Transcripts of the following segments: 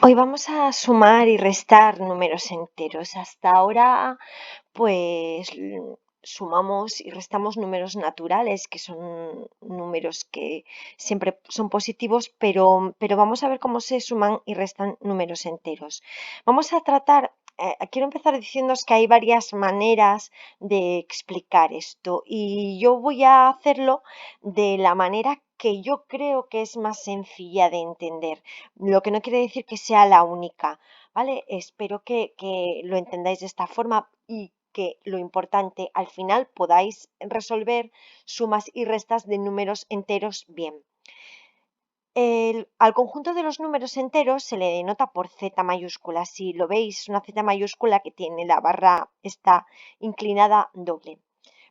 Hoy vamos a sumar y restar números enteros. Hasta ahora, sumamos y restamos números naturales, que son números que siempre son positivos, pero vamos a ver cómo se suman y restan números enteros. Vamos a tratar, quiero empezar diciéndoos que hay varias maneras de explicar esto y yo voy a hacerlo de la manera que yo creo que es más sencilla de entender, lo que no quiere decir que sea la única, ¿vale? Espero que lo entendáis de esta forma y que lo importante al final podáis resolver sumas y restas de números enteros bien. Al conjunto de los números enteros se le denota por Z mayúscula. Si lo veis, una Z mayúscula que tiene la barra está inclinada doble.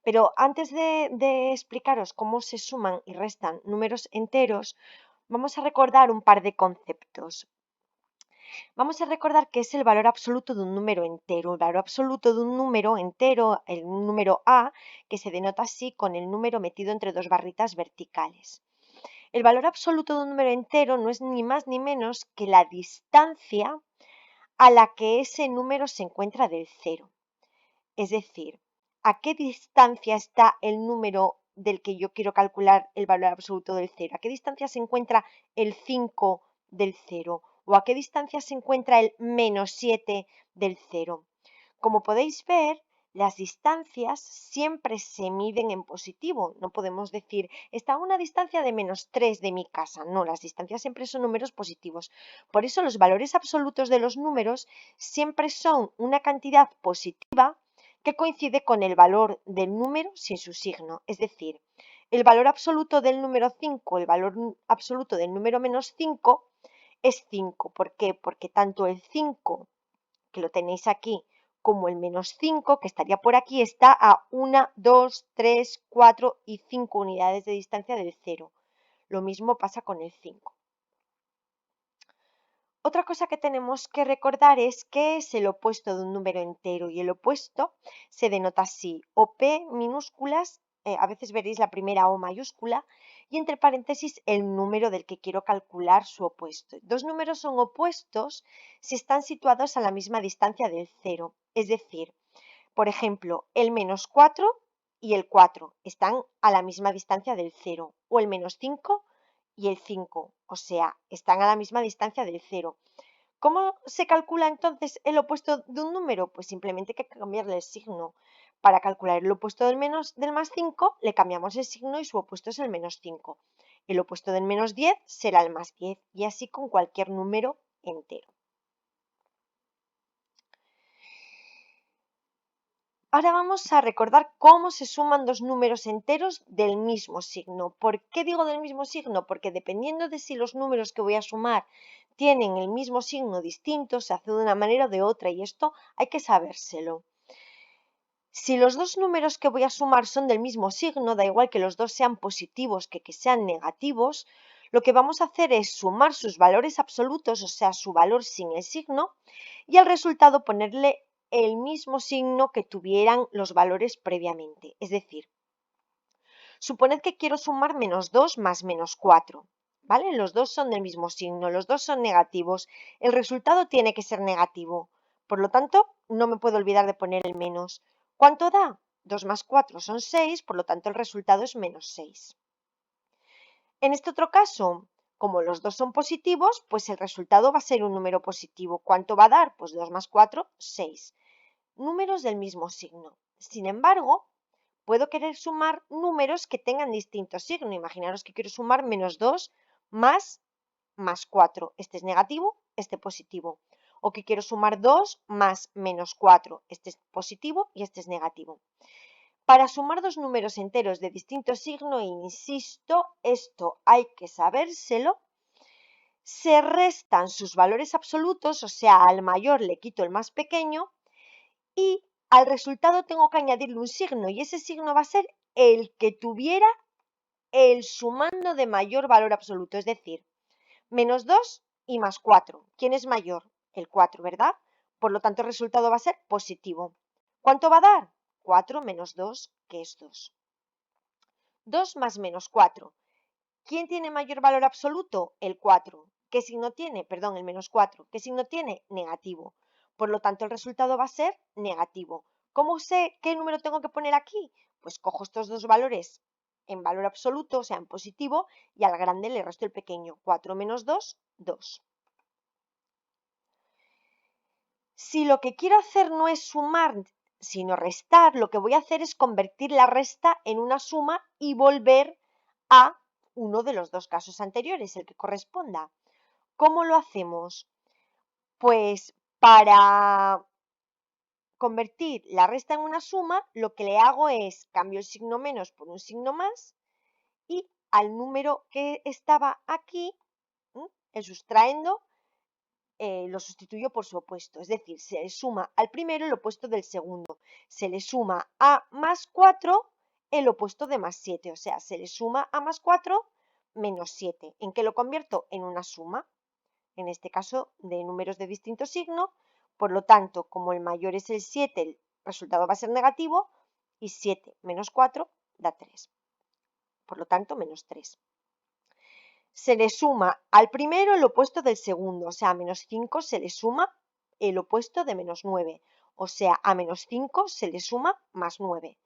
Pero antes de explicaros cómo se suman y restan números enteros, vamos a recordar un par de conceptos. Vamos a recordar que es el valor absoluto de un número entero. El valor absoluto de un número entero, el número A, que se denota así con el número metido entre dos barritas verticales. El valor absoluto de un número entero no es ni más ni menos que la distancia a la que ese número se encuentra del cero. Es decir, ¿a qué distancia está el número del que yo quiero calcular el valor absoluto del cero? ¿A qué distancia se encuentra el 5 del cero? ¿O a qué distancia se encuentra el -7 del cero? Como podéis ver, las distancias siempre se miden en positivo. No podemos decir, está a una distancia de -3 de mi casa. No, las distancias siempre son números positivos. Por eso los valores absolutos de los números siempre son una cantidad positiva que coincide con el valor del número sin su signo. Es decir, el valor absoluto del número 5, el valor absoluto del número -5 es 5. ¿Por qué? Porque tanto el 5, que lo tenéis aquí, como el -5, que estaría por aquí, está a 1, 2, 3, 4 y 5 unidades de distancia del 0. Lo mismo pasa con el 5. Otra cosa que tenemos que recordar es qué es el opuesto de un número entero, y el opuesto se denota así, o P minúsculas, a veces veréis la primera O mayúscula, y entre paréntesis el número del que quiero calcular su opuesto. Dos números son opuestos si están situados a la misma distancia del cero, es decir, por ejemplo, el -4 y el 4 están a la misma distancia del cero, o el -5 y el 5, o sea, están a la misma distancia del cero. ¿Cómo se calcula entonces el opuesto de un número? Pues simplemente hay que cambiarle el signo. Para calcular el opuesto del +5, le cambiamos el signo y su opuesto es el -5. El opuesto del -10 será el +10 y así con cualquier número entero. Ahora vamos a recordar cómo se suman dos números enteros del mismo signo. ¿Por qué digo del mismo signo? Porque dependiendo de si los números que voy a sumar tienen el mismo signo distinto, se hace de una manera o de otra, y esto hay que sabérselo. Si los dos números que voy a sumar son del mismo signo, da igual que los dos sean positivos que sean negativos, lo que vamos a hacer es sumar sus valores absolutos, o sea, su valor sin el signo, y al resultado ponerle el mismo signo que tuvieran los valores previamente. Es decir, suponed que quiero sumar -2 más -4, ¿vale? Los dos son del mismo signo, los dos son negativos. El resultado tiene que ser negativo. Por lo tanto, no me puedo olvidar de poner el menos. ¿Cuánto da? 2 más 4 son 6, por lo tanto el resultado es -6. En este otro caso, como los dos son positivos, pues el resultado va a ser un número positivo. ¿Cuánto va a dar? Pues 2 más 4, 6. Números del mismo signo. Sin embargo, puedo querer sumar números que tengan distinto signo. Imaginaros que quiero sumar -2 más 4. Este es negativo, este positivo. O que quiero sumar 2 más -4. Este es positivo y este es negativo. Para sumar dos números enteros de distinto signo, insisto, esto hay que sabérselo, se restan sus valores absolutos, o sea, al mayor le quito el más pequeño, y al resultado tengo que añadirle un signo, y ese signo va a ser el que tuviera el sumando de mayor valor absoluto, es decir, -2 y +4. ¿Quién es mayor? El 4, ¿verdad? Por lo tanto, el resultado va a ser positivo. ¿Cuánto va a dar? 4 menos 2, que es 2. 2 más -4. ¿Quién tiene mayor valor absoluto? El 4. ¿qué signo tiene? Perdón, el menos 4. ¿Qué signo tiene? Negativo. Por lo tanto, el resultado va a ser negativo. ¿Cómo sé qué número tengo que poner aquí? Pues cojo estos dos valores en valor absoluto, o sea, en positivo, y al grande le resto el pequeño. 4 menos 2, 2. Si lo que quiero hacer no es sumar, sino restar, lo que voy a hacer es convertir la resta en una suma y volver a uno de los dos casos anteriores, el que corresponda. ¿Cómo lo hacemos? Pues para convertir la resta en una suma, lo que le hago es cambio el signo menos por un signo más y al número que estaba aquí, el sustraendo, lo sustituyo por su opuesto, es decir, se le suma al primero el opuesto del segundo, se le suma a más 4 el opuesto de más 7, o sea, se le suma a más 4 menos 7. ¿En qué lo convierto? En una suma, en este caso de números de distinto signo, por lo tanto, como el mayor es el 7, el resultado va a ser negativo y 7 menos 4 da 3, por lo tanto, menos 3. Se le suma al primero el opuesto del segundo, o sea, a menos 5 se le suma el opuesto de menos 9, o sea, a menos 5 se le suma más 9,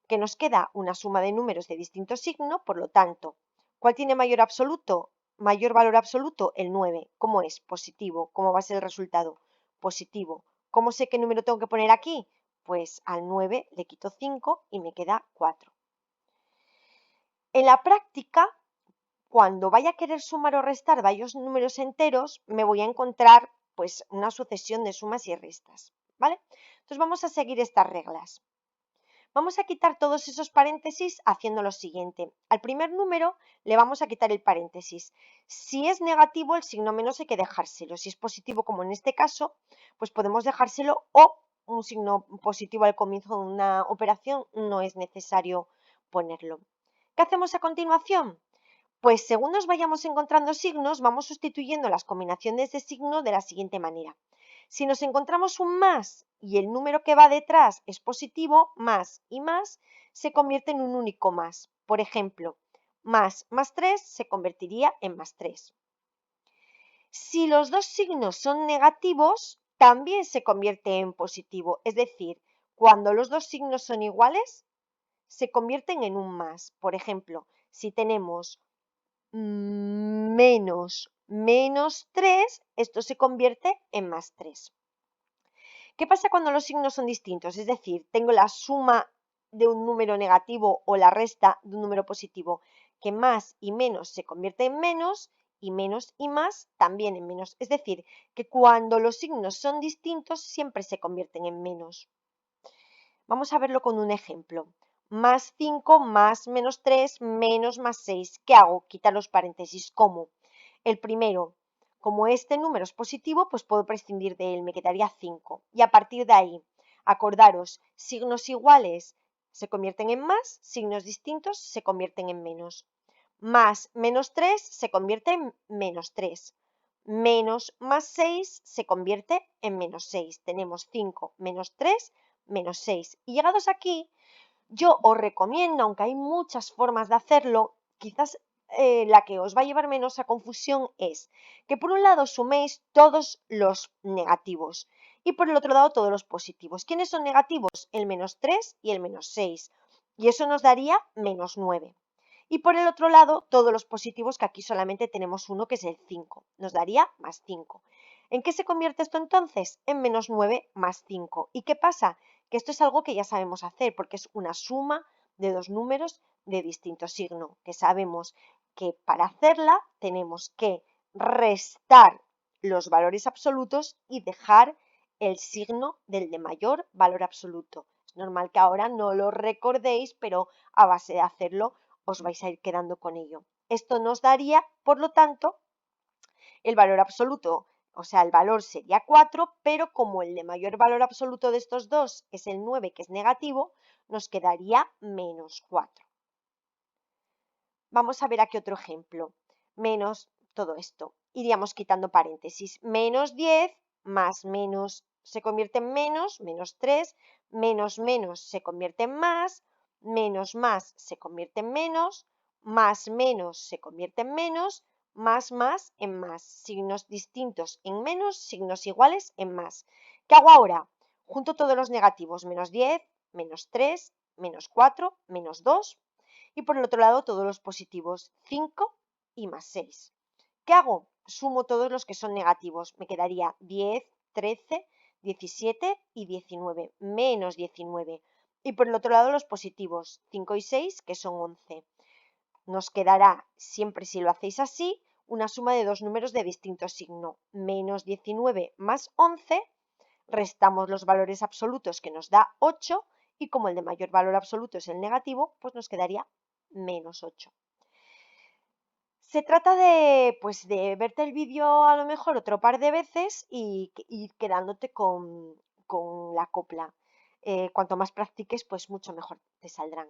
que nos queda una suma de números de distinto signo, por lo tanto, ¿cuál tiene mayor absoluto? Mayor valor absoluto, el 9. ¿Cómo es? Positivo. ¿Cómo va a ser el resultado? Positivo. ¿Cómo sé qué número tengo que poner aquí? Pues al 9 le quito 5 y me queda 4. En la práctica, cuando vaya a querer sumar o restar varios números enteros, me voy a encontrar pues una sucesión de sumas y restas, ¿vale? Entonces vamos a seguir estas reglas. Vamos a quitar todos esos paréntesis haciendo lo siguiente. Al primer número le vamos a quitar el paréntesis. Si es negativo, el signo menos hay que dejárselo. Si es positivo, como en este caso, pues podemos dejárselo, o un signo positivo al comienzo de una operación no es necesario ponerlo. ¿Qué hacemos a continuación? Pues según nos vayamos encontrando signos, vamos sustituyendo las combinaciones de signo de la siguiente manera. Si nos encontramos un más y el número que va detrás es positivo, más y más se convierte en un único más. Por ejemplo, más 3 se convertiría en más 3. Si los dos signos son negativos, también se convierte en positivo. Es decir, cuando los dos signos son iguales, se convierten en un más. Por ejemplo, si tenemos menos 3, esto se convierte en más 3. ¿Qué pasa cuando los signos son distintos? Es decir, tengo la suma de un número negativo o la resta de un número positivo, que más y menos se convierte en menos y más también en menos. Es decir, que cuando los signos son distintos siempre se convierten en menos. Vamos a verlo con un ejemplo. Más 5 más menos 3 menos más 6. ¿Qué hago? Quitar los paréntesis. ¿Cómo? El primero, como este número es positivo, pues puedo prescindir de él, me quedaría 5. Y a partir de ahí, acordaros, signos iguales se convierten en más, signos distintos se convierten en menos. Más menos 3 se convierte en menos 3. Menos más 6 se convierte en menos 6. Tenemos 5 menos 3 menos 6. Y llegados aquí, yo os recomiendo, aunque hay muchas formas de hacerlo, quizás la que os va a llevar menos a confusión es que por un lado suméis todos los negativos y por el otro lado todos los positivos. ¿Quiénes son negativos? El menos 3 y el menos 6. Y eso nos daría menos 9. Y por el otro lado, todos los positivos, que aquí solamente tenemos uno, que es el 5. Nos daría más 5. ¿En qué se convierte esto entonces? En menos 9 más 5. ¿Y qué pasa? Que esto es algo que ya sabemos hacer, porque es una suma de dos números de distinto signo, que sabemos que para hacerla tenemos que restar los valores absolutos y dejar el signo del de mayor valor absoluto. Es normal que ahora no lo recordéis, pero a base de hacerlo os vais a ir quedando con ello. Esto nos daría, por lo tanto, el valor absoluto, o sea, el valor sería 4, pero como el de mayor valor absoluto de estos dos es el 9, que es negativo, nos quedaría menos 4. Vamos a ver aquí otro ejemplo. Menos todo esto. Iríamos quitando paréntesis. Menos 10 más menos se convierte en menos, menos 3, menos menos se convierte en más se convierte en menos se convierte en menos, más en más, signos distintos en menos, signos iguales en más. ¿Qué hago ahora? Junto todos los negativos, menos 10, menos 3, menos 4, menos 2, y por el otro lado todos los positivos, 5 y más 6. ¿Qué hago? Sumo todos los que son negativos, me quedaría 10, 13, 17 y 19, menos 19. Y por el otro lado los positivos, 5 y 6, que son 11. Nos quedará, siempre si lo hacéis así, una suma de dos números de distinto signo. Menos 19 más 11, restamos los valores absolutos que nos da 8 y como el de mayor valor absoluto es el negativo, pues nos quedaría menos 8. Se trata de, pues, de verte el vídeo a lo mejor otro par de veces y ir quedándote con la copla. Cuanto más practiques, pues mucho mejor te saldrán.